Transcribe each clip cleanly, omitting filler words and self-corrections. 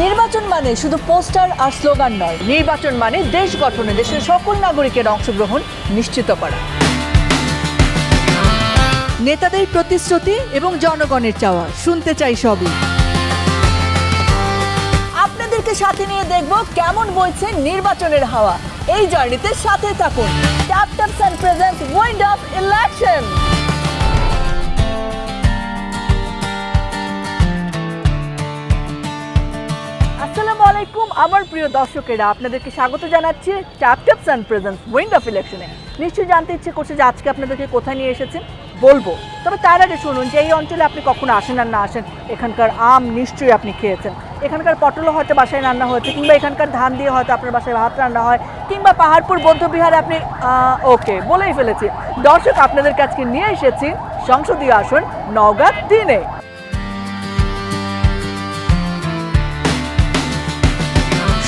নির্বাচন মানে শুধু পোস্টার আর স্লোগান নয়, নির্বাচন মানে দেশ গঠনে দেশের সকল নাগরিকের অংশগ্রহণ নিশ্চিত করা। নেতাদের প্রতিশ্রুতি এবং জনগণের চাওয়া শুনতে চাই সবই। আপনাদেরকে সাথে নিয়ে দেখব কেমন বইছে নির্বাচনের হাওয়া। এই জার্নিতে সাথে থাকুন। Tap taps and presents wind of election. আসসালামু আলাইকুম আমার প্রিয় দর্শকেরা, আপনাদেরকে স্বাগত জানাচ্ছি tap taps and presents wind of ইলেকশনে। নিশ্চয়ই জানতে ইচ্ছে করছে যে আজকে আপনাদেরকে কোথায় নিয়ে এসেছেন, বলবো। তবে তার আগে শুনুন যে এই অঞ্চলে আপনি কখনো আসেন আর না আসেন, এখানকার আম নিশ্চয়ই আপনি খেয়েছেন, এখানকার পটলও হয়তো বাসায় রান্না হয়েছে, কিংবা এখানকার ধান দিয়ে হয়তো আপনার বাসায় ভাত রান্না হয়, কিংবা পাহাড়পুর বৌদ্ধবিহারে আপনি ওকে বলেই ফেলেছি। দর্শক, আপনাদের কাছে নিয়ে এসেছি সংসদীয় আসন নওগাঁ 3-এ।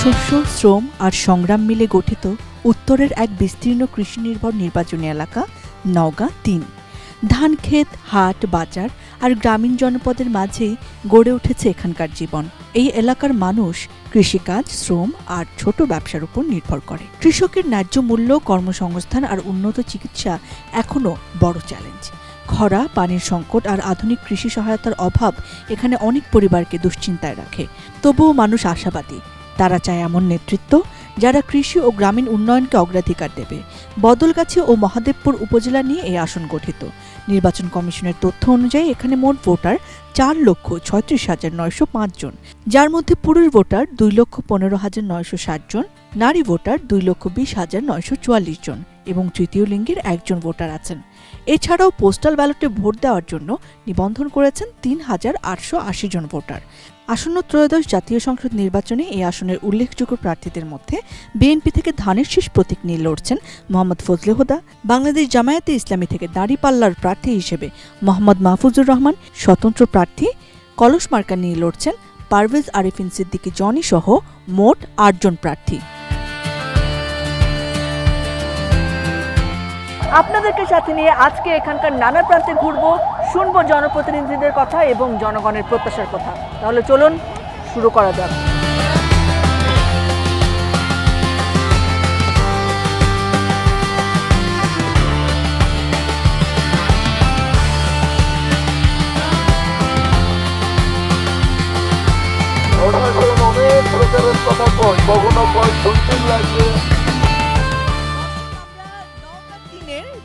শস্য, শ্রম আর সংগ্রাম মিলে গঠিত উত্তরের এক বিস্তীর্ণ কৃষি নির্ভর নির্বাচনী এলাকা নওগাঁ 3। ধান ক্ষেত, হাট, বাজার আর গ্রামীণ জনপদের মাঝেই গড়ে উঠেছে এখানকার জীবন। এই এলাকার মানুষ কৃষিকাজ, শ্রম আর ছোট ব্যবসার উপর নির্ভর করে। কৃষকের ন্যায্য মূল্য, কর্মসংস্থান আর উন্নত চিকিৎসা এখনও বড় চ্যালেঞ্জ। খরা, পানির সংকট আর আধুনিক কৃষি সহায়তার অভাব এখানে অনেক পরিবারকে দুশ্চিন্তায় রাখে। তবুও মানুষ আশাবাদী। তারা চায় এমন নেতৃত্ব যারা কৃষি ও গ্রামীণ উন্নয়নকে অগ্রাধিকার দেবে। বদলগাছি ও মহাদেবপুর উপজেলা নিয়ে এই আসন গঠিত। নির্বাচন কমিশনের তথ্য অনুযায়ী এখানে মোট ভোটার 4,36,905 জন, যার মধ্যে পুরুষ ভোটার 2,15,960 জন, নারী ভোটার 2,20,944 জন এবং তৃতীয় লিঙ্গের একজন ভোটার আছেন। এছাড়াও পোস্টাল ব্যালটে ভোট দেওয়ার জন্য নিবন্ধন করেছেন 3,880 জন ভোটার। আসন্ন ত্রয়োদশ জাতীয় সংসদ নির্বাচনে এই আসনের উল্লেখযোগ্য প্রার্থীদের মধ্যে বিএনপি থেকে ধানের শীষ প্রতীক নিয়ে লড়ছেন মোহাম্মদ ফজলে হুদা, বাংলাদেশ জামায়াতে ইসলামী থেকে দাঁড়িপাল্লার প্রার্থী হিসেবে মোহাম্মদ মাহফুজুর রহমান, স্বতন্ত্র প্রার্থী কলস মার্কা নিয়ে লড়ছেন পারভেজ আরিফিন সিদ্দিকী জনি সহ মোট 8 জন প্রার্থী। আপনাদেরকে সাথে নিয়ে আজকে এখানকার নানা প্রান্তে ঘুরবো, শুনবো জনপ্রতিনিধিদের কথা এবং জনগণের প্রত্যাশার কথা। তাহলে চলুন শুরু করা যাক।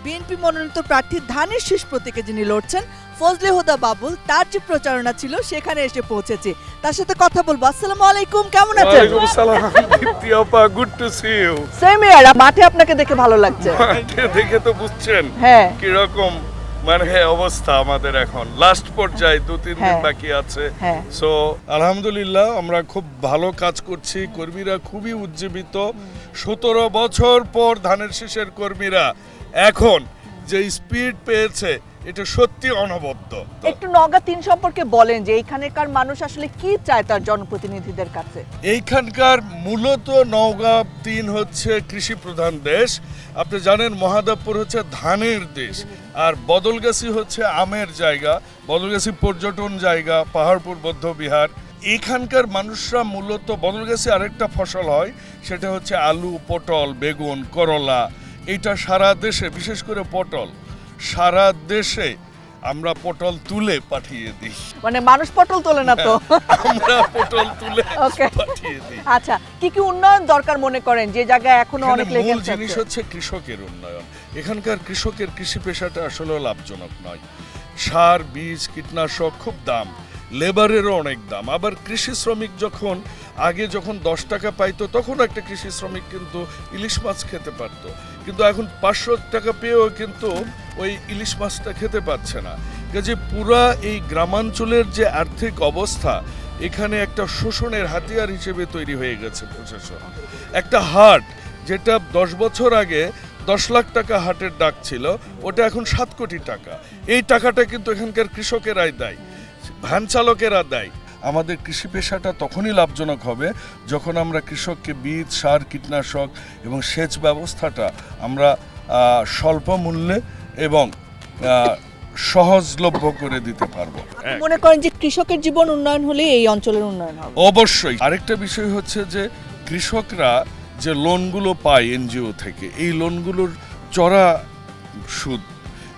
বিএনপি মনোনীত প্রার্থী ধানের শীষ প্রতীকে যিনি লড়ছেন ফজলে হুদা বাবুল, তার যে প্রচারণা ছিল সেখানে এসে পৌঁছেছে। তার সাথে কথা বলবো। আসসালামু আলাইকুম, কেমন আছেন? ওয়ালাইকুম আসসালাম দীপ্তি আপা, good to see you. Same here. মাঠে আপনাকে দেখে ভালো লাগছে। মাঠে দেখে তো বুঝছেন হ্যাঁ কি রকম অবস্থা আমাদের এখন লাস্ট পর্যায়ে 2-3 দিন বাকি আছে। সো আলহামদুলিল্লাহ আমরা খুব ভালো কাজ করছি, কর্মীরা খুবই উজ্জীবিত। 17 বছর পর ধানের শীষের কর্মীরা এখন যে স্পিড পেয়েছে এটা সত্যি অনবদ্য। একটু নওগাঁ 3 সম্পর্কে বলেন যে এইখানকার মানুষ আসলে কি চায় তার জনপ্রতিনিধিদের কাছে। এইখানকার মূলত নওগাঁ 3 হচ্ছে কৃষি প্রধান দেশ। আপনি জানেন মহাদেবপুর হচ্ছে ধানের দেশ, আর বদলগাছি হচ্ছে আমের জায়গা, বদলগাছি পর্যটন জায়গা, পাহাড়পুর বৌদ্ধবিহার। এখানকার মানুষরা মূলত বদলগাছি আরেকটা ফসল হয়, সেটা হচ্ছে আলু, পটল, বেগুন, করলা। এটা সারা দেশে, বিশেষ করে পটল, সারা দেশে আমরা পটল তুলে পাঠিয়ে দিই। মানে মানুষ পটল তোলে না তো, আমরা পটল তুলে পাঠিয়ে দিই। আচ্ছা, কি কি উন্নয়ন দরকার মনে করেন যে জায়গায় এখনো অনেক লেগে আছে? মূল জিনিস হচ্ছে কৃষকের উন্নয়ন। এখানকার কৃষকের কৃষি পেশাটা আসলে লাভজনক নয়। সার, বীজ, কীটনাশক খুব দাম, লেবারেরও অনেক দাম। আবার কৃষি শ্রমিক আগে যখন 10 টাকা পাইতো তখন একটা কৃষি শ্রমিক কিন্তু ইলিশ মাছ খেতে পারত, কিন্তু এখন 500 টাকা পেয়েও কিন্তু ওই ইলিশ মাছটা খেতে পারছে না। কাজে পুরা এই গ্রামাঞ্চলের যে আর্থিক অবস্থা, এখানে একটা শোষণের হাতিয়ার হিসেবে তৈরি হয়ে গেছে প্রশাসন। একটা হাট যেটা 10 বছর আগে 10 লাখ টাকা হাটের ডাক ছিল, ওটা এখন 7 কোটি টাকা। এই টাকাটা কিন্তু এখানকার কৃষকেরাই দেয়, ভ্যান চালকেরা দেয়। আমাদের কৃষি পেশাটা তখনই লাভজনক হবে যখন আমরা কৃষককে বীজ, সার, কীটনাশক এবং সেচ ব্যবস্থাটা আমরা স্বল্প মূল্যে এবং সহজলভ্য করে দিতে পারবো। মনে করেন যে কৃষকের জীবন উন্নয়ন হলে এই অঞ্চলের উন্নয়ন হবে। অবশ্যই। আরেকটা বিষয় হচ্ছে যে কৃষকরা যে লোনগুলো পায় এনজিও থেকে, এই লোনগুলোর চড়া সুদ,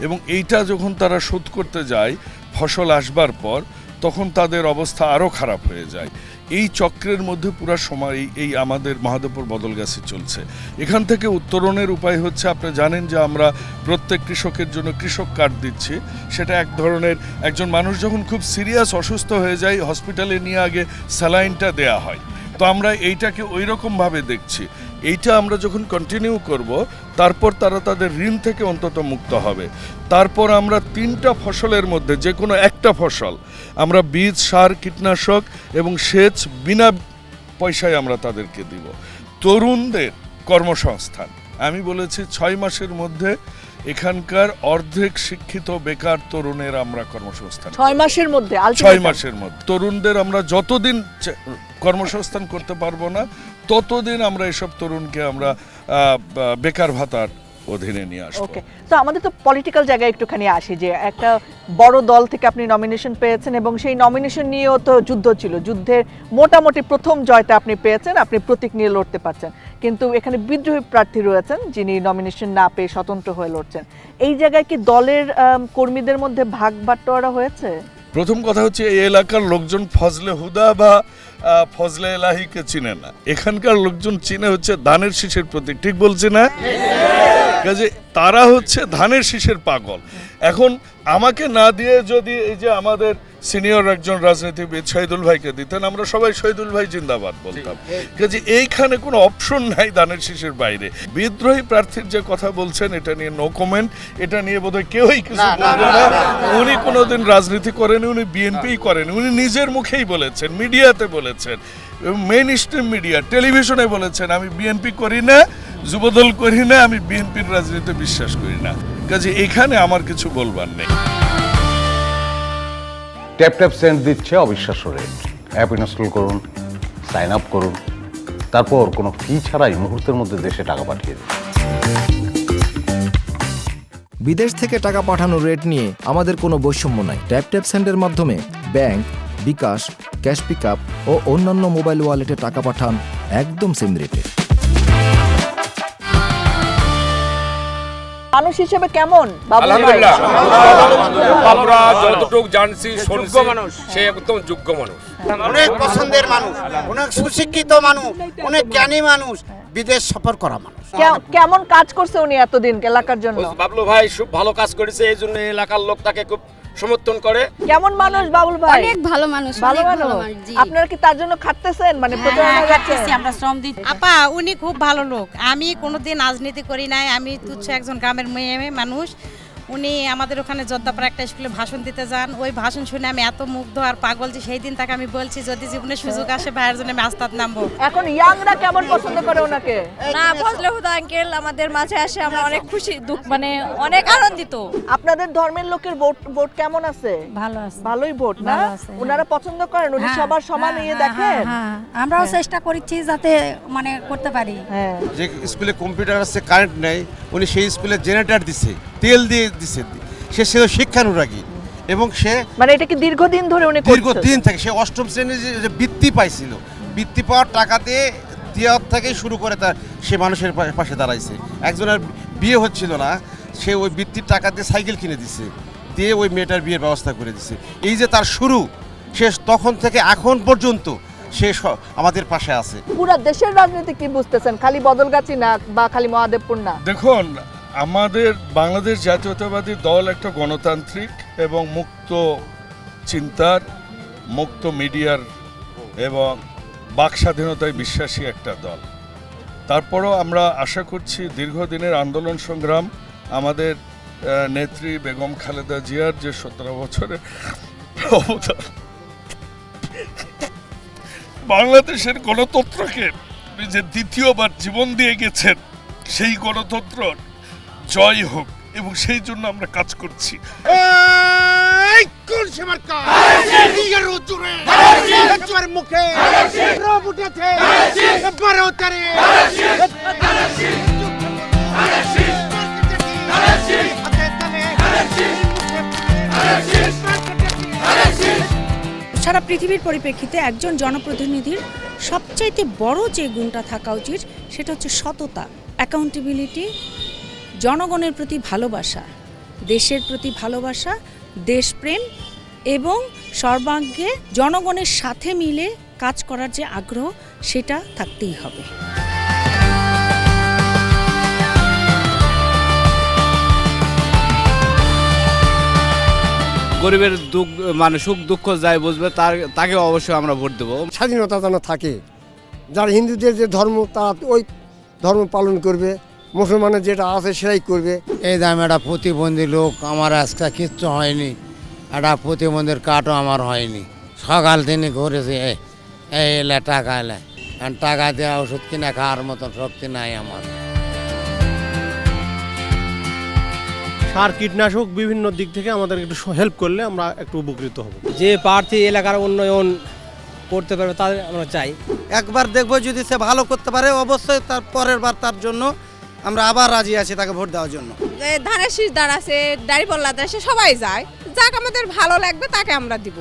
এবং এইটা যখন তারা শোধ করতে যায় ফসল আসবার পর, তখন তাদের অবস্থা আরও খারাপ হয়ে যায়। এই চক্রের মধ্যে পুরো সময় এই আমাদের মহাদেবপুর বদলগাছি চলছে। এখান থেকে উত্তরণের উপায় হচ্ছে, আপনি জানেন যে আমরা প্রত্যেক কৃষকের জন্য কৃষক কার্ড দিচ্ছি। সেটা এক ধরনের, একজন মানুষ যখন খুব সিরিয়াস অসুস্থ হয়ে যায় হসপিটালে নিয়ে আগে স্যালাইনটা দেয়া হয়, তো আমরা এইটাকে ওই রকমভাবে দেখছি। এইটা আমরা যখন কন্টিনিউ করব, তারপর তারা তাদের ঋণ থেকে অন্তত মুক্ত হবে। তারপর আমরা 3টা ফসলের মধ্যে যে কোনো একটা ফসল আমরা বীজ, সার, কীটনাশক এবং সেচ বিনা পয়সায় আমরা তাদেরকে দিব। তরুণদের কর্মসংস্থান, আমি বলেছি 6 মাসের মধ্যে এখানকার অর্ধেক শিক্ষিত বেকার তরুণের আমরা কর্মসংস্থান 6 মাসের মধ্যে 6 মাসের মধ্যে তরুণদের আমরা যতদিন কর্মসংস্থান করতে পারবো না, ততদিন আমরা এসব তরুণকে আমরা বেকার ভাতার অধীনে নিয়ে আসবো। ওকে, তো আমাদের তো পলিটিক্যাল জায়গায় একটুখানি আসি, যে একটা বড় দল থেকে আপনি নমিনেশন পেয়েছেন এবং সেই নমিনেশন নিয়েও তো যুদ্ধ ছিল। যুদ্ধের মোটামুটি প্রথম জয়টা আপনি পেয়েছেন, আপনি প্রতীক নিয়ে লড়তে পারছেন, কিন্তু এখানে বিদ্রোহী প্রার্থী রয়েছেন যিনি নমিনেশন না পেয়ে স্বতন্ত্র হয়ে লড়ছেন। এই জায়গায় কি দলের কর্মীদের মধ্যে ভাগ বাটোয়ারা হয়েছে? প্রথম কথা হচ্ছে, এই এলাকার লোকজন ফজলে হুদা বা ফজলে এলাহিকে চিনে না। এখানকার লোকজন চিনে হচ্ছে ধানের শীষের প্রতীক। ঠিক বলছি না? কাজে তারা হচ্ছে ধানের শীষের পাগল। এখন আমাকে না দিয়ে যদি এই যে আমাদের সিনিয়র একজন রাজনীতিবিদ শহীদুল ভাইকে দিতেন, আমরা সবাই শহীদুল ভাই জিন্দাবাদ বলতাম। কাজে এইখানে কোনো অপশন নাই ধানের শীষের বাইরে। বিদ্রোহী প্রার্থীর যে কথা বলছেন, এটা নিয়ে নো কমেন্ট। এটা নিয়ে বোধহয় কেউই কিছু বলবে না। উনি কোনোদিন রাজনীতি করেনি, উনি বিএনপিই করেন। উনি নিজের মুখেই বলেছেন, মিডিয়াতে বলেছেন, মেইন স্ট্রিম মিডিয়া, টেলিভিশনে বলেছেন, আমি বিএনপি করি না, যুবদল করি না, আমি বিএনপির রাজনীতিতে বিশ্বাস করি না। কাজে এখানে আমার কিছু বলবার নেই। ট্যাপ ট্যাপ সেন্ড দিচ্ছে অবিশ্বাস্য রেট। অ্যাপ ইনস্টল করুন, সাইন আপ করুন, তারপর কোনো ফি ছাড়াই মুহূর্তের মধ্যে দেশে টাকা পাঠিয়ে দিন। বিদেশ থেকে টাকা পাঠানোর রেট নিয়ে আমাদের কোনো বৈষম্য নাই। ট্যাপ ট্যাপ সেন্ডের মাধ্যমে ব্যাংক, বিকাশ, ক্যাশ পিকআপ ও অন্যান্য মোবাইল ওয়ালেটে টাকা পাঠান একদম সেম রেটে। মানুষ হিসেবে কেমন বাবুল ভাই? আলহামদুলিল্লাহ, আমরা যতটুকু জানছি শুনছি, সে একদম যোগ্য মানুষ, অনেক পছন্দের মানুষ, অনেক সুশিক্ষিত মানুষ, অনেক জ্ঞানী মানুষ, বিদেশ সফর করা মানুষ। কেমন কাজ করছে উনি এতদিন এলাকার জন্য? বাবলু ভাই খুব ভালো কাজ করেছে, এই জন্য এলাকার লোক তাকে খুব সমর্থন করে। কেমন মানুষ বাবুল ভাই? অনেক ভালো মানুষ, ভালো অনেক মানুষ। জি। আপনারা কি তার জন্য খাটতেছেন, মানে প্রচারণা খাচ্ছি, আমরা শ্রম দিই। আপা উনি খুব ভালো লোক। আমি কোনোদিন রাজনীতি করি নাই, আমি তুচ্ছ একজন গ্রামের মেয়ে মানুষ। উনি আমাদের ওখানে যোদ্ধাপাড়া একটা স্কুলে ভাষণ দিতে যান, ওই ভাষণ শুনে আমি এত মুগ্ধ আর পাগল যে সেই দিন তাকে আমি বলছি যদি জীবনে সুযোগ আসে ভাইয়ের জন্য আমি আস্তাদ নামবো। এখন ইয়াংরা কেমন পছন্দ করে ওনাকে? না, ফজলে হুদা আঙ্কেল আমাদের মাঝে আসে, আমরা অনেক খুশি, মানে অনেক আনন্দিত। আপনাদের ধর্মের লোকের ভোট কেমন আছে? ভালো আছে, ভালোই ভোট না? ভালো আছে, হ্যাঁ। ওনারা পছন্দ করেন, উনি সবার সমান ইয়ে দেখেন। আমরাও চেষ্টা করছি যাতে মানে করতে পারি। হ্যাঁ, যে স্কুলে কম্পিউটার আছে, কারেন্ট নেই, উনি সেই স্কুলে জেনারেটর দিছে, তেল দিয়ে দিছে। সে ছিল শিক্ষানুরাগী এবং সে মানে এটা কি দীর্ঘদিন ধরে উনি করছেন? দীর্ঘদিন থেকে সে অষ্টম শ্রেণীর যে বৃত্তি পাইছিল, বৃত্তি পাওয়ার টাকা দিয়ে দেওয়ার থেকেই শুরু করে তার সে মানুষের পাশে দাঁড়াইছে। একজনের বিয়ে হচ্ছিল না, সে ওই বৃত্তির টাকা দিয়ে সাইকেল কিনে দিছে, দিয়ে ওই মেয়েটার বিয়ের ব্যবস্থা করে দিছে। এই যে তার শুরু, সে তখন থেকে এখন পর্যন্ত সে আমাদের পাশে আছে। পুরো দেশের রাজনীতি কি বুঝতেছেন? খালি বদলগাছি না বা খালি মহাদেবপুর না? দেখুন, আমাদের বাংলাদেশ জাতীয়তাবাদী দল একটা গণতান্ত্রিক এবং মুক্ত চিন্তার, মুক্ত মিডিয়ার এবং বাক স্বাধীনতায় বিশ্বাসী একটা দল। তারপরও আমরা আশা করছি দীর্ঘদিনের আন্দোলন সংগ্রাম, আমাদের নেত্রী বেগম খালেদা জিয়ার যে 17 বছরের অবদান, বাংলাদেশের গণতন্ত্রকে যে দ্বিতীয়বার জীবন দিয়ে গেছেন, সেই গণতন্ত্র জয় হোক এবং সেই জন্য আমরা কাজ করছি। মুখে সারা পৃথিবীর পরিপ্রেক্ষিতে একজন জনপ্রতিনিধির সবচাইতে বড় যে গুণটা থাকা উচিত সেটা হচ্ছে সততা, অ্যাকাউন্টেবিলিটি, জনগণের প্রতি ভালোবাসা, দেশের প্রতি ভালোবাসা, দেশপ্রেম এবং সর্বাঙ্গে জনগণের সাথে মিলে কাজ করার যে আগ্রহ সেটা থাকতেই হবে। গরিবের দুঃখ মানে সুখ দুঃখ যাই বুঝবে তাকে অবশ্যই আমরা ভোট দেবো। স্বাধীনতা যেন থাকে, যারা হিন্দুদের যে ধর্ম তারা ওই ধর্ম পালন করবে, মুসলমানের যেটা আছে সেটাই করবে। এই দাম একটা প্রতিবন্ধী লোক, আমার আজকে কিচ্ছু হয়নি, একটা প্রতিবন্ধীর কার্ডও আমার হয়নি। সকাল থেকে ঘুরেছি, এই এলে টাকা এলে, কারণ টাকা দেওয়া ওষুধ কিনে খাওয়ার মতন শক্তি নাই আমার। সার কীটনাশক বিভিন্ন দিক থেকে আমাদের একটু হেল্প করলে আমরা একটু উপকৃত হব। যে প্রার্থী এলাকার উন্নয়ন করতে পারবে তাদের আমরা চাই। একবার দেখবো যদি সে ভালো করতে পারে অবশ্যই তার পরের বার তার জন্য আমরা আবার রাজি আছি তাকে ভোট দেওয়ার জন্য। ধানের শীষ দাঁড় আছে, দাঁড়িপাল্লা আছে, সবাই যায়, যাক আমাদের ভালো লাগবে তাকে আমরা দিব।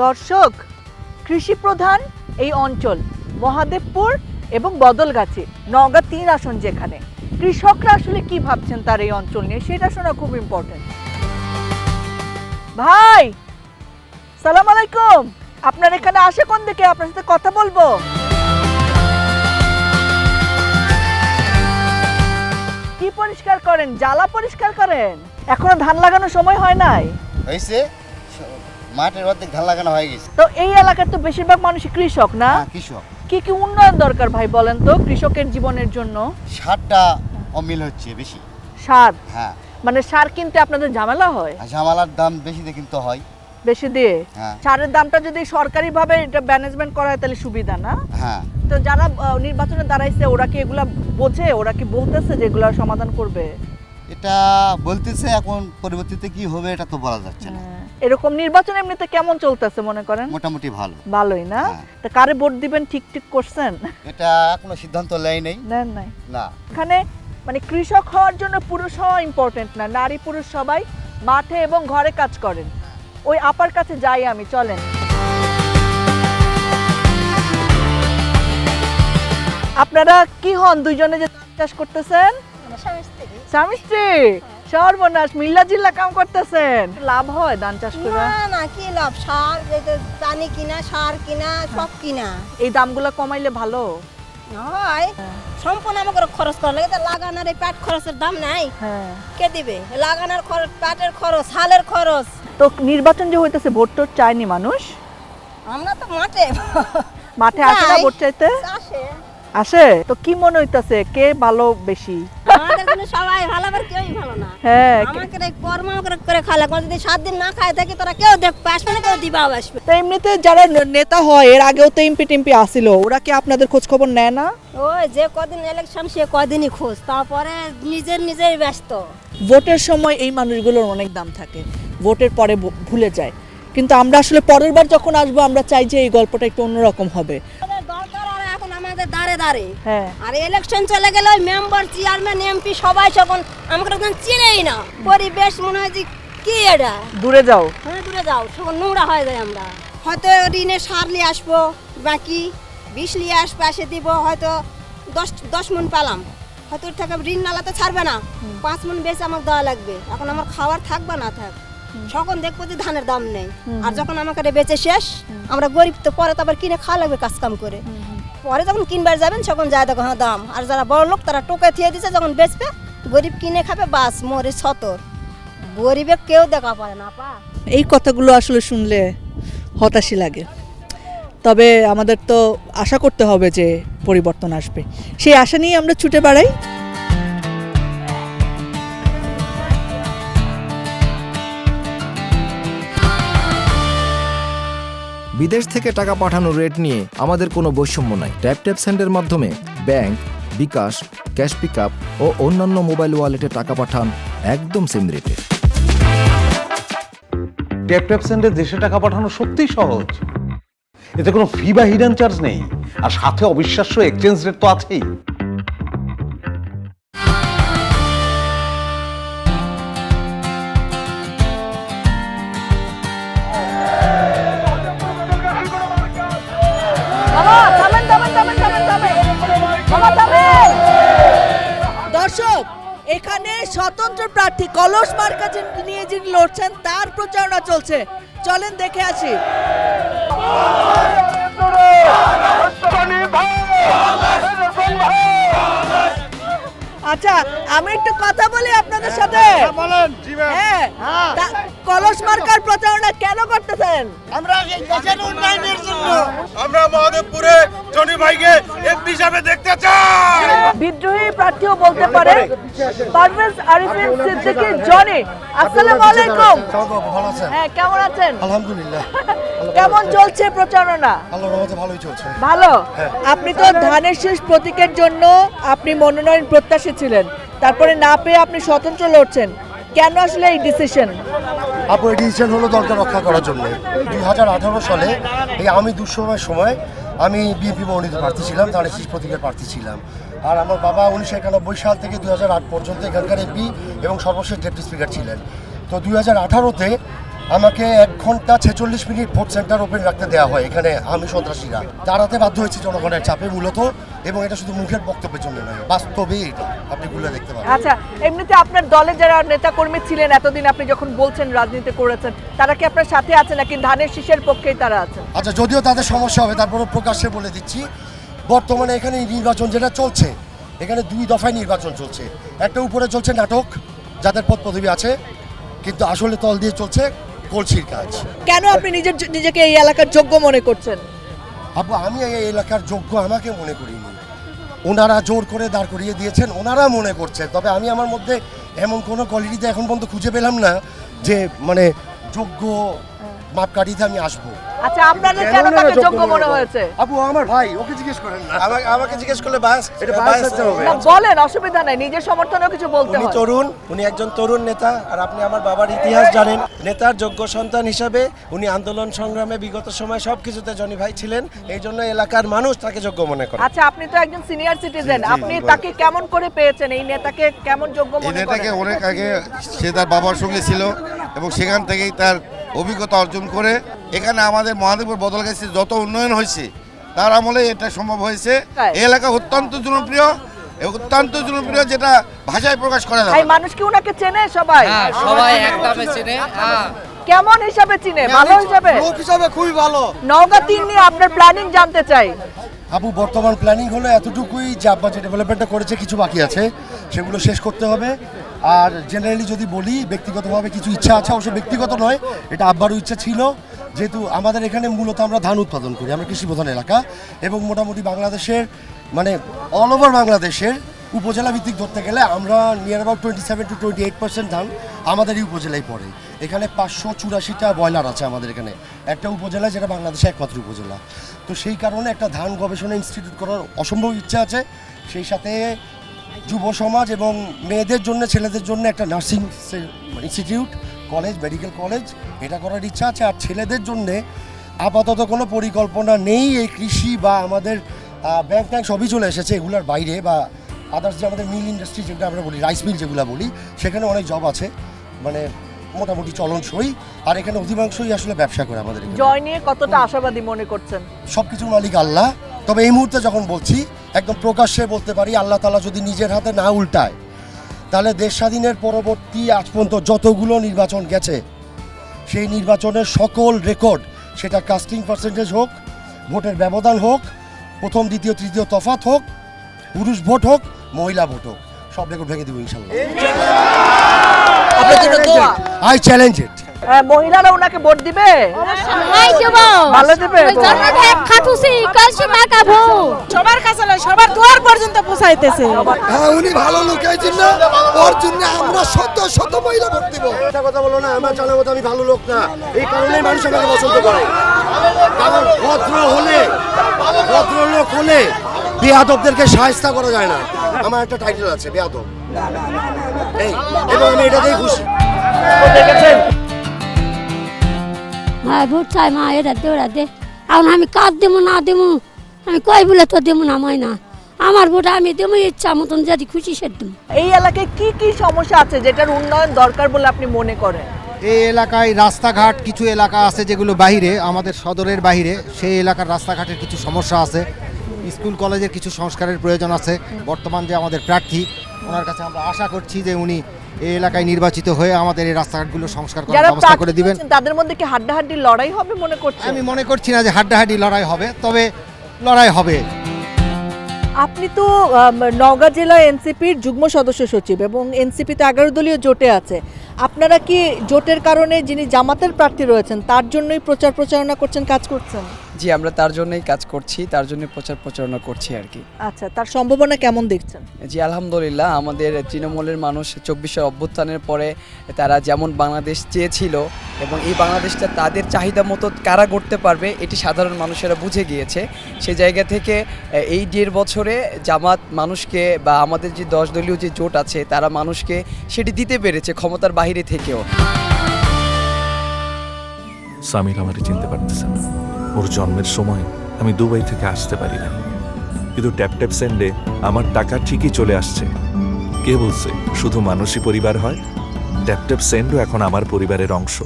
দর্শক, কৃষি প্রধান এই অঞ্চল মহাদেবপুর এবং বদলগাছি, নওগাঁ 3 আসন, যেখানে কৃষকরা আসলে কি ভাবছেন তার এই অঞ্চল নিয়ে সেটা শোনা খুব ইম্পর্টেন্ট। ভাই সালাম আলাইকুম, আপনার এখানে আসে কোন দিকে? আপনার সাথে কথা বলবো। কি পরিষ্কার করেন? জ্বালা পরিষ্কার করেন? এখনো ধান লাগানোর সময় হয় নাই? হয়েছে, মাঠের অর্ধেক ধান লাগানো হয়ে গেছে। তো এই এলাকার তো বেশিরভাগ মানুষই কৃষক না? কৃষক। কি কি উন্নয়ন দরকার ভাই বলেন তো কৃষকের জীবনের জন্য? সারটা অমিল হচ্ছে বেশি। সার? হ্যাঁ। মানে সার কিনতে আপনাদের ঝামেলা হয়? ঝামেলার দাম বেশি দিয়ে কিনতে হয়। বেশি দিয়ে? হ্যাঁ। সারের দামটা যদি সরকারিভাবে এটা ম্যানেজমেন্ট করা হয় তাহলে সুবিধা না? হ্যাঁ। তো যারা নির্বাচনে দাঁড়াইছে ওরা কি এগুলা বোঝে? ওরা কি বলতেছে যে এগুলা সমাধান করবে? এটা বলতেছে, এখন পরিবর্তিতে কি হবে এটা তো বলা যাচ্ছে না। এরকম নির্বাচন এমনিতে কেমন চলতেছে মনে করেন? মোটামুটি ভালো। ভালোই না? তা কারে ভোট দিবেন ঠিক ঠিক করছেন? এটা এখনো সিদ্ধান্ত নেই নেন নাই না। এখানে মানে কৃষক হওয়ার জন্য পুরুষ হওয়া ইম্পর্টেন্ট না, নারী পুরুষ সবাই মাঠে এবং ঘরে কাজ করেন। ওই আপার কাছে যাই আমি, চলেন। আপনারা কি হন দুইজনে যে চাষ করতেছেন? স্বামী স্ত্রী? সর্বনাশ, মিল্লা জিল্লা কাম করতেছেন। লাভ হয় ধান চাষ করে? না, কি লাভ? সার পানি কিনা, সার কিনা, সব কিনা। এই দামগুলো কমাইলে ভালো হয়। সম্পূর্ণ আমাকে খরচ করা লাগে, লাগানোর এই পাট খরচের দাম নাই। কে দিবে? লাগানোর খরচ, পাটের খরচ, হালের খরচ। তো নির্বাচন যে হইতেছে ভোট টোট চায়নি মানুষ? আমরা তো মাঠে মাঠে আসে না ভোট চাইতে? আসে। তো কি মনে হইতাছে কে ভালো বেশি? আমাদের জন্য সবাই ভালো, আবার কেউই ভালো না। হ্যাঁ, আমাকে কর্ম করে খালে যদি 7 দিন না খায় থাকি তোরা কেউ দেখবে আসবে না, কেউ দিবা আসবে। তো এমনিতে যারা নেতা হয় এর আগেও তো এমপি টেমপি আসিল, ওরা কি আপনাদের খোঁজ খবর নেয় না? ওই যে কদিন ইলেকশন সে কদিনই খোঁজ, তারপরে নিজেই ব্যস্ত। ভোটের সময় এই মানুষগুলোর অনেক দাম থাকে, ভোটের পরে ভুলে যায়। কিন্তু আমরা আসলে পরের বার যখন আসবো আমরা চাই যে এই গল্পটা একটু অন্যরকম হবে। দাঁড়ে দাঁড়ে আর ইলেকশন চলে গেলে ওই মেম্বার, চেয়ারম্যান, এমপি সবাই যখন আমাকে তখন চিনেই না। পরিবেশ মনে হয় যে কি এটা, দূরে যাও। হ্যাঁ দূরে যাও, তখন নোংরা হয়ে যায়। আমরা হয়তো ঋণে সার নিয়ে আসবো, বাকি 20 নিয়ে আসবো, এসে দিব হয়তো 10 মন পেলাম, হয়তো ওর থেকে ঋণ নালাতে ছাড়বে না, 5 মন বেশি আমাকে দেওয়া লাগবে। এখন আমার খাওয়ার থাকবে না থাক, তখন দেখবো যে ধানের দাম নেই। আর যখন আমাকে বেচে শেষ, আমরা গরিব তো পরে তো আবার কিনে খাওয়া লাগবে কাজ কাম করে। পরে যখন কিনবার যাবেন তখন যায় দেখো হ্যাঁ দাম। আর যারা বড় লোক তারা টোকে থিয়ে দিচ্ছে, যখন বেচবে গরিব কিনে খাবে, বাস মরে ছতর। গরিবে কেউ দেখা পারে না। পা এই কথাগুলো আসলে শুনলে হতাশই লাগে। তবে আমাদের তো আশা করতে হবে যে পরিবর্তন আসবে, সেই আশা নিয়ে আমরা ছুটে বেড়াই। বিদেশ থেকে টাকা পাঠানোর রেট নিয়ে আমাদের কোনো বৈষম্য নাই। ট্যাপ সেন্ডের মাধ্যমে ব্যাংক, বিকাশ, ক্যাশ পিকআপ ও অন্যান্য মোবাইল ওয়ালেটে টাকা পাঠান একদম সেম রেটে। ট্যাপ সেন্ডে দেশে টাকা পাঠানো সত্যিই সহজ। এতে কোনো ফি বা হিডেন চার্জ নেই, আর সাথে অবিশ্বাস্য এক্সচেঞ্জ রেট তো আছেই। দর্শক, এখানে স্বতন্ত্র প্রার্থী কলস মার্কা নিয়ে যিনি লড়ছেন তার প্রচারণা চলছে, চলেন দেখে আসি। আচ্ছা, আমি একটু কথা বলি আপনাদের সাথে। হ্যাঁ, কলস মার্কার প্রচারণা কেন করতেছেন? আমরা দেশের উন্নয়নের জন্য, আমরা মহাদেবপুরে জনি ভাইকে এমপি হিসাবে দেখতে চাই। বিদ্রোহী প্রার্থীও বলতে পারে। পারভেজ আরিফিন সিদ্দিকী জনি, আসসালামু আলাইকুম। ভালো আছেন? হ্যাঁ, কেমন আছেন? আলহামদুলিল্লাহ। কেমন চলছে প্রচারণা? আল্লাহর রহমতে ভালোই চলছে। ভালো। আপনি তো ধানের শীষ প্রতীকের জন্য আপনি মনোনয়ন প্রত্যাশী ছিলেন, তারপরে না পেয়ে আপনি স্বতন্ত্র লড়ছেন, কেন আসলে এই ডিসিশন? আপু, এই ডিসিশন হলো দলকে রক্ষা করার জন্য। 2018 সালে এই আমি দুঃসময়ের সময় আমি বিএনপি মনোনীত প্রার্থী ছিলাম, ধানের শীষ প্রতীকের প্রার্থী ছিলাম। আর আমার বাবা 1991 সাল থেকে 2008 পর্যন্ত এখানকার এমপি এবং সর্বশেষ ডেপুটি স্পিকার ছিলেন। তো 2018-তে আমাকে 1 ঘন্টা 46 মিনিট ভোট সেন্টার ওপেন রাখতে দেওয়া হয়। এখানে আমি সন্ত্রাসীরা দাঁড়াতে বাধ্য হয়েছে জনগণের চাপে মূলত, এবং এটা শুধু মুখের বক্তব্যের জন্য নয়, বাস্তবে এটা আপনি ঘুরে দেখতে পাবেন। আচ্ছা, এমনিতে আপনার দলে যারা নেতাকর্মী ছিলেন এতদিন, আপনি যখন বলছেন রাজনীতি করেছেন, তারা কি আপনার সাথে আছে নাকি ধানের শীষের পক্ষেই তারা আছেন? আচ্ছা, যদিও তাদের সমস্যা হবে, তারপরে প্রকাশ্যে বলে দিচ্ছি, বর্তমানে এখানে নির্বাচন যেটা চলছে, এখানে 2 দফায় নির্বাচন চলছে। একটা উপরে চলছে নাটক, যাদের পদ পদবি আছে, কিন্তু আসলে তল দিয়ে চলছে কলসির কাজ। কেন আপনি নিজেকে এই এলাকার যোগ্য মনে করছেন? আপু, আমি এই এলাকার যোগ্য আমাকে মনে করিনি, ওনারা জোর করে দাঁড় করিয়ে দিয়েছেন, ওনারা মনে করছেন। তবে আমি আমার মধ্যে এমন কোনো কোয়ালিটিতে এখন পর্যন্ত খুঁজে পেলাম না যে মানে যোগ্য মাপকাঠিতে আমি আসবো। আচ্ছা, আপনাদের কেন তাকে যোগ্য মনে হয়েছে? আপু, আমার ভাই, ওকে জিজ্ঞেস করেন না। আমাকে জিজ্ঞেস করলে বাস এটা বাস হবে না, বলেন, অসুবিধা নাই, নিজের সমর্থনেও কিছু বলতে উনি হয়। তরুণ, উনি একজন তরুণ নেতা, আর আপনি আমার বাবার ইতিহাস জানেন। নেতার যোগ্য সন্তান হিসাবে উনি আন্দোলন সংগ্রামে বিগত সময় সবকিছুতে জনি ভাই ছিলেন, এই জন্য এলাকার মানুষ তাকে যোগ্য মনে করে। আচ্ছা, আপনি তো একজন সিনিয়র সিটিজেন, আপনি তাকে কেমন করে পেয়েছেন? এই নেতাকে কেমন যোগ্য মনে করেন? এই নেতাকে অনেক আগে সে তার বাবার সঙ্গে ছিল, এবং সেখান থেকেই তার অভিজ্ঞতা অর্জন করে এখানে আমাদের মহাদেবপুর বদলগাছি যত উন্নয়ন হয়েছে তার আমলে এটা সম্ভব হয়েছে। এই এলাকা অত্যন্ত জনপ্রিয়, যেটা ভাষায় প্রকাশ করা যায়। এই মানুষ কি উনাকে চেনে? সবাই সবাই একদমই চেনে। কেমন হিসাবে চিনে? ভালো হিসাবে? লোক হিসাবে খুবই ভালো। নওগাঁ 3 নিয়ে আপনার প্ল্যানিং জানতে চাই। আপু, বর্তমান প্ল্যানিং হলো এতটুকুই যে আব্বা যে ডেভেলপমেন্টটা করেছে, কিছু বাকি আছে, সেগুলো শেষ করতে হবে। আর জেনারেলি যদি বলি, ব্যক্তিগতভাবে কিছু ইচ্ছা আছে, অবশ্য ব্যক্তিগত নয়, এটা আব্বারও ইচ্ছা ছিল। যেহেতু আমাদের এখানে মূলত আমরা ধান উৎপাদন করি, আমরা কৃষি প্রধান এলাকা, এবং মোটামুটি বাংলাদেশের মানে অল ওভার বাংলাদেশের উপজেলা ভিত্তিক ধরতে গেলে আমরা নিয়ার অ্যাবাউট 27 to 28% ধান আমাদের এই উপজেলায় পড়ে। এখানে 584টা বয়লার আছে আমাদের এখানে একটা উপজেলা, যেটা বাংলাদেশে একমাত্র উপজেলা। তো সেই কারণে একটা ধান গবেষণা ইনস্টিটিউট করার অসম্ভব ইচ্ছা আছে। সেই সাথে যুব সমাজ এবং মেয়েদের জন্য, ছেলেদের জন্য একটা nursing institute, college, medical college, এটা করার ইচ্ছা আছে। আর ছেলেদের জন্যে আপাতত কোনো পরিকল্পনা নেই। এই কৃষি বা আমাদের ব্যাংক ট্যাঙ্ক সবই চলে এসেছে, এগুলোর বাইরে বা আদার্স যে আমাদের মিল ইন্ডাস্ট্রি যেটা আমরা বলি, রাইস মিল যেগুলো বলি, সেখানে অনেক জব আছে, মানে মোটামুটি চলনসই। আর এখানে অধিকাংশই আসলে ব্যবসা করে আমাদের। জয় নিয়ে কতটা আশাবাদী মনে করছেন? সব কিছুর মালিক আল্লাহ। তবে এই মুহূর্তে যখন বলছি, একদম প্রকাশ্যে বলতে পারি, আল্লাহ তাআলা যদি নিজের হাতে না উল্টায়, তাহলে দেশ স্বাধীনের পরবর্তী আজ পর্যন্ত যতগুলো নির্বাচন গেছে, সেই নির্বাচনের সকল রেকর্ড, সেটা কাস্টিং পার্সেন্টেজ হোক, ভোটের ব্যবধান হোক, প্রথম, দ্বিতীয়, তৃতীয় তফাৎ হোক, পুরুষ ভোট হোক, মহিলা ভোট হোক, সব রেকর্ড ভেঙে দেবো ইনশাআল্লাহ। আই চ্যালেঞ্জ ইট। মহিলারা ওনাকে ভোট দিবে? ভালো দিবে? সবার কাছে সবার দুয়ার পর্যন্ত পৌঁছাইতেছে। হ্যাঁ, উনি ভালো লোক, এই জন্য ওর জন্য আমরা শত মহিলা ভোট দিব। এটা কথা বলো না, আমার জানার মতো আমি ভালো লোক না, এই কারণেই মানুষ আমাকে পছন্দ করে। কারণ ভদ্রলোক হলে বেয়াদবদেরকে শায়েস্তা করা যায় না। আমার একটা টাইটেল আছে, বেয়াদব, এবং আমি এটাতেই খুশি। দেখেছেন? হ্যাঁ, ভোট চাই মা, এটা দে, ওরা দে। এখন আমি কার দেবো না দেবো, আমি কই বলে তো দেবো না ময় না, আমার ভোট আমি দেবো ইচ্ছা মতন যদি খুশি সে দেবো। এই এলাকায় কি কি সমস্যা আছে যেটার উন্নয়ন দরকার বলে আপনি মনে করেন? এই এলাকায় রাস্তাঘাট কিছু এলাকা আছে যেগুলো বাইরে, আমাদের সদরের বাইরে, সেই এলাকার রাস্তাঘাটের কিছু সমস্যা আছে। স্কুল কলেজের কিছু সংস্কারের প্রয়োজন আছে। বর্তমান যে আমাদের প্রার্থী, ওনার কাছে আমরা আশা করছি যে উনি এই এলাকায় নির্বাচিত হয়ে আমাদের এই রাস্তাঘাটগুলো সংস্কার করার ব্যবস্থা করে দিবেন। তাদের মধ্যে কি হাড্ডাহাড্ডি লড়াই হবে মনে করছেন? আমি মনে করছি না যে হাড্ডাহাড্ডি লড়াই হবে, তবে লড়াই হবে। আপনি তো নওগাঁ জেলা এনসিপির যুগ্ম সদস্য সচিব এবং এনসিপি তো 11 দলীয় জোটে আছে। আপনারা কি জোটের কারণে যিনি জামাতের প্রার্থী রয়েছেন তার জন্যই প্রচার প্রচারণা করছেন, কাজ করছেন? জি, আমরা তার জন্যই কাজ করছি, তার জন্য প্রচার প্রচারণা করছি আর কি। আচ্ছা, তার সম্ভাবনা কেমন দেখছেন? জি আলহামদুলিল্লাহ, আমাদের তৃণমূলের মানুষ 24 অভ্যুত্থানের পরে তারা যেমন বাংলাদেশ চেয়েছিল এবং এই বাংলাদেশটা তাদের চাহিদা মতো কারা করতে পারবে এটি সাধারণ মানুষেরা বুঝে গিয়েছে। সেই জায়গা থেকে এই 1.5 বছরে জামাত মানুষকে বা আমাদের যে 10 দলীয় যে জোট আছে তারা মানুষকে সেটি দিতে পেরেছে ক্ষমতার বাইরে থেকেও। সামির আমারে চিনতে পারতেছে না। ওর জন্মের সময় আমি দুবাই থেকে আসতে পারি না, কিন্তু ট্যাপ ট্যাপ সেন্ডে আমার টাকা ঠিকই চলে আসছে। কে বলছে শুধু মানুষই পরিবার হয়? ট্যাপ ট্যাপ সেন্ডও এখন আমার পরিবারের অংশ।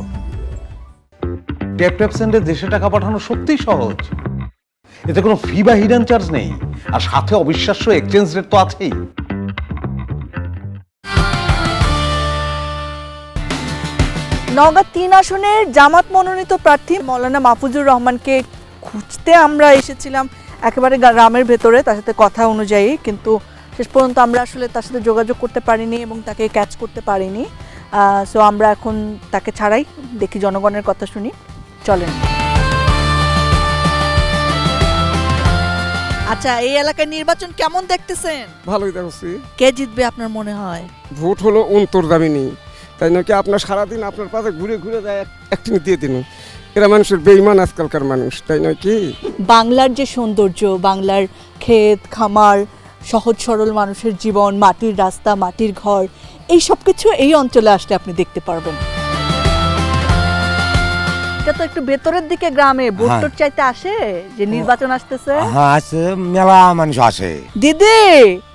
ট্যাপ ট্যাপ সেন্ডে দেশে টাকা পাঠানো সত্যিই সহজ। এতে কোনো ফি বা হিডেন চার্জ নেই, আর সাথে অবিশ্বাস্য এক্সচেঞ্জ রেট তো আছেই। নওগাঁ 3 আসনের জামাত মনোনীত প্রার্থী মৌলানা মাহফুজুর রহমানকে খুঁজতে আমরা এসেছিলাম একেবারে গ্রামের ভেতরে তার সাথে কথা অনুযায়ী, কিন্তু শেষ পর্যন্ত আমরা আসলে তার সাথে যোগাযোগ করতে পারিনি এবং তাকে ক্যাচ করতে পারিনি। সো আমরা এখন তাকে ছাড়াই দেখি, জনগণের কথা শুনি, চলেন। আচ্ছা, এই এলাকায় নির্বাচন কেমন দেখতেছেন? ভালোই দেখছি। কে জিতবে আপনার মনে হয়? ভোট হলো অন্তর্দামিনী, তাই নাকি আপনার সারাদিন আপনার পাশে ঘুরে ঘুরে যায় একটি দিয়ে দিন। এরা মানুষের বেঈমান আজকালকার মানুষ, তাই নয় কি? বাংলার যে সৌন্দর্য, বাংলার ক্ষেত খামার, সহজ সরল মানুষের জীবন, মাটির রাস্তা, মাটির ঘর, এই সব কিছু এই অঞ্চলে আসলে আপনি দেখতে পারবেন। এটা তো একটু ভেতরের দিকে গ্রামে, ভোট চাইতে আসে যে নির্বাচন আসতেছে। হ্যাঁ, আছে, মেলা মানুষ আসে। দিদি,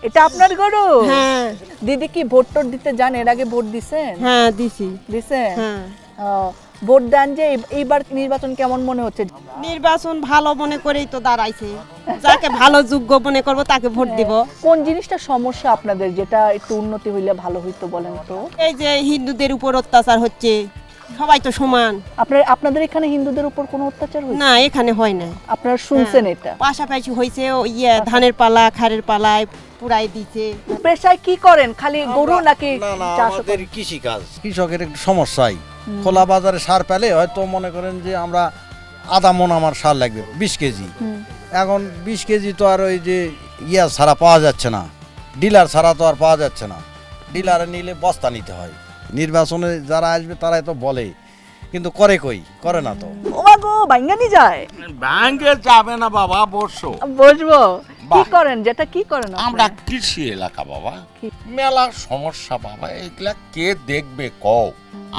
এটা আপনার গরু? হ্যাঁ। দিদি কি ভোট দিতে যান? এর আগে ভোট দিছেন? হ্যাঁ, দিছেন। ভোট দেন যে এইবার নির্বাচন কেমন মনে হচ্ছে? নির্বাচন ভালো মনে করেই তো দাঁড়াইছে, যাকে ভালো যোগ্য মনে করব তাকে ভোট দিব। কোন জিনিসটা সমস্যা আপনাদের, যেটা একটু উন্নতি হইলে ভালো হইতো বলেন তো? এই যে হিন্দুদের উপর অত্যাচার হচ্ছে, সবাই তো সমান। আপনাদের এখানে হিন্দুদের উপর কোনো অত্যাচার হচ্ছে না? এখানে হয় না। আপনারা শুনছেন এটা? পাশাপাশি হয়েছে, ধানের পালা খারের পালায় পুরাই দিছে। পেশায় কি করেন? খালি গরু নাকি চাষ? আমাদের কৃষি কাজ। কৃষকের একটু সমস্যাই, খোলা বাজারে সার পেলে হয়তো মনে করেন যে আমরা আধা মন আমার সার লাগবে 20 কেজি। এখন 20 কেজি তো আর ওই যে ছাড়া পাওয়া যাচ্ছে না, ডিলার ছাড়া তো আর পাওয়া যাচ্ছে না। ডিলারে নিলে বস্তা নিতে হয়। নির্বাচনে যারা আসবে তারাই তো বলে, কিন্তু করে না তো। ওমা গো, ভাঙ্গানি যায়? ব্যাংকে যাবে না বাবা, বসবো। কি করেন? যেটা কি করেন? আমরা কৃষি এলাকা বাবা, মেলা সমস্যা বাবা, এগুলা কে দেখবে কও?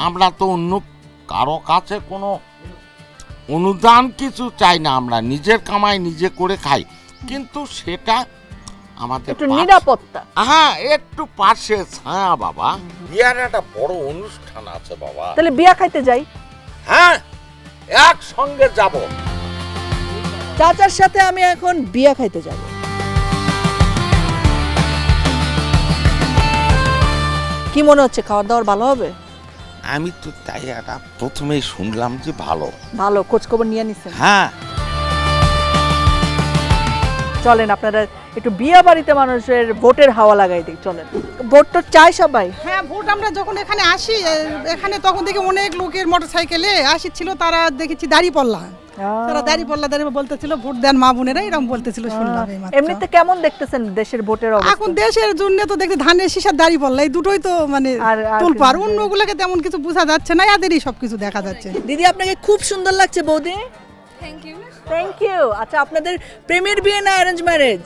আমরা তো অন্য কারো কাছে কোনো অনুদান কিছু চাই না, আমরা নিজের কামাই নিজে করে খাই, কিন্তু সেটা আমাদের একটু নিরাপত্তা। হ্যাঁ, একটু পাশে ছায়া বাবা। বিয়ার একটা বড় অনুষ্ঠান আছে বাবা। তাহলে বিয়া খাইতে যাই? হ্যাঁ, একসঙ্গে যাব। চাচার সাথে আমি এখন বিয়া খাইতে যাব। কি মনে হচ্ছে, খাওয়া দাওয়ার ভালো হবে? আমি তো তাই একটা প্রথমেই শুনলাম যে ভালো খোঁজ খবর নিয়ে নিছেন? হ্যাঁ। চলেন আপনারা একটু বিয়া বাড়িতে মানুষের ভোটের হাওয়া লাগাই দিই, চলেন। ভোট তো চাই সবাই। হ্যাঁ, ভোট আমরা যখন এখানে আসি, এখানে তখন দেখি অনেক লোকের মোটরসাইকেলে আসছিল, তারা দেখেছি দাঁড়িপাল্লা, তারা দাঁড়িপাল্লা বলতেছিল ভোট দেন মা বোনেরা, এরকম বলতেছিল, শুনলাম। এমনিতে কেমন দেখতেছেন দেশের ভোটের অবস্থা? এখন দেশের জন্য তো দেখতে ধানের শীষার দাঁড়িপাল্লা, এই দুটোই তো মানে তুলপার, অন্যগুলোকে তেমন কিছু বোঝা যাচ্ছে না, এদেরই সবকিছু দেখা যাচ্ছে। দিদি, আপনাকে খুব সুন্দর লাগছে বৌদি। Thank you. আচ্ছা, আপনাদের প্রেমের বিয়ে না অ্যারেঞ্জ ম্যারেজ?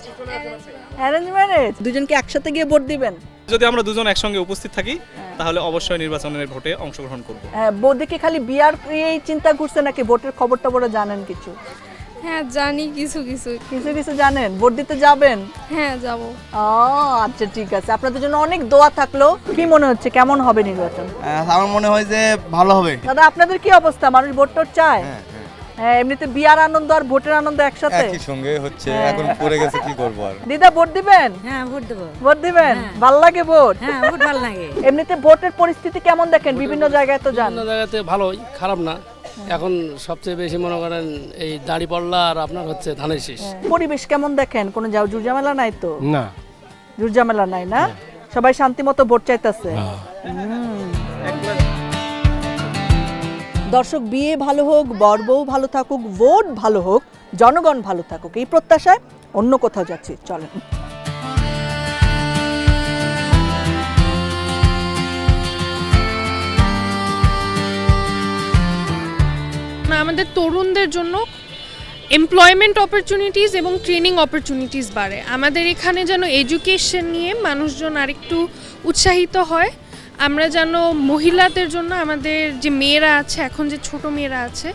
Arrange marriage. দুজনকে একসাথে গিয়ে ভোট দিবেন? যদি আমরা দুজন একসঙ্গে উপস্থিত থাকি তাহলে অবশ্যই নির্বাচনের ভোটে অংশগ্রহণ করব। হ্যাঁ, বৌদি কি খালি বিয়ার এই চিন্তা করছে নাকি ভোটের খবর টবর জানেন কিছু? হ্যাঁ জানি কিছু কিছু কিছু কিছু জানেন? ভোট দিতে যাবেন? হ্যাঁ যাব। ও আচ্ছা ঠিক আছে, আপনাদের জন্য অনেক দোয়া থাকলো। কি মনে হচ্ছে কেমন হবে নির্বাচন? আমার মনে হয় যে ভালো হবে। দাদা আপনাদের কি অবস্থা, মানুষ ভোট টোট চায়? হ্যাঁ এমনিতে বিয়ার আনন্দ আর ভোটের আনন্দ একসাথে একই সঙ্গে হচ্ছে, এখন পড়ে গেছে কি করব আর। দিদা ভোট দিবেন? হ্যাঁ ভোট দেব। ভোট দিবেন? ভালো লাগে ভোট? হ্যাঁ ভোট ভালো লাগে। এমনিতে ভোটের পরিস্থিতি কেমন দেখেন? বিভিন্ন জায়গায় তো যান। বিভিন্ন জায়গাতে ভালোই, খারাপ না। এখন সবচেয়ে বেশি মনে করেন এই দাঁড়িপাল্লা আর আপনার হচ্ছে ধানের শীষ। পরিবেশ কেমন দেখেন? কোনো জুরঝামেলা নাই তো? না জুরঝামেলা নাই না? সবাই শান্তি মতো ভোট চাইতেছে। দর্শক, বিয়ে ভালো হোক, বর বউ ভালো থাকুক, ভোট ভালো হোক, জনগণ ভালো থাকুক, এই প্রত্যাশায় অন্য কোথাও যাচ্ছি, চলেন। আমাদের তরুণদের জন্য এমপ্লয়মেন্ট অপরচুনিটিস এবং ট্রেনিং অপরচুনিটিস বাড়ে। আমাদের এখানে যেন এডুকেশন নিয়ে মানুষজন আরেকটু উৎসাহিত হয়। আমরা যেন মহিলাদের জন্য, আমাদের যে মেয়েরা আছে এখন, যে ছোট মেয়েরা আছে,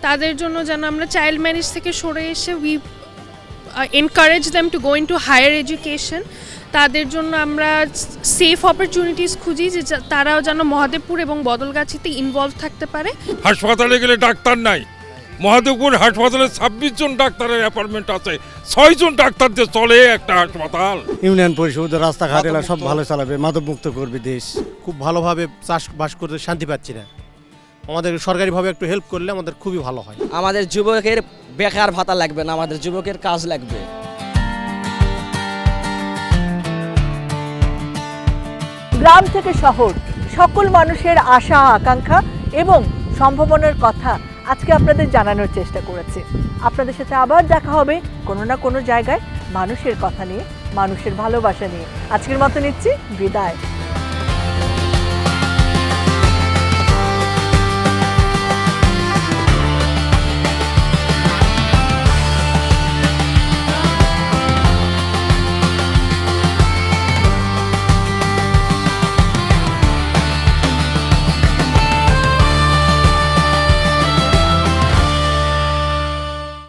তাদের জন্য যেন আমরা চাইল্ড ম্যারেজ থেকে সরে এসে we encourage them to go into higher education. তাদের জন্য আমরা সেফ অপরচুনিটিস খুঁজি, যে তারাও যেন মহাদেবপুর এবং বদলগাছিতে ইনভলভ থাকতে পারে। হাসপাতালে গেলে ডাক্তার নাই, মহাদেবপুর হাসপাতালে 26 জন ডাক্তারের অ্যাপয়েন্টমেন্ট আছে, 6 জন ডাক্তার দিয়ে চলে একটা হাসপাতাল। ইউনিয়ন পরিষদ, রাস্তাঘাট এলা সব ভালো চালাবে, মাদকমুক্ত করবে দেশ। খুব ভালোভাবে চাষবাস করতে শান্তি পাচ্ছি না, আমাদের সরকারিভাবে একটু হেল্প করলে আমাদের খুবই ভালো হয়। আমাদের যুবকের বেকার ভাতা লাগবে না, আমাদের যুবকের কাজ লাগবে। গ্রাম থেকে শহর, সকল মানুষের আশা আকাঙ্ক্ষা এবং সম্ভাবনার কথা আজকে আপনাদের জানানোর চেষ্টা করেছি। আপনাদের সাথে আবার দেখা হবে কোনো না কোনো জায়গায়, মানুষের কথা নিয়ে, মানুষের ভালোবাসা নিয়ে। আজকের মতো নিচ্ছি বিদায়।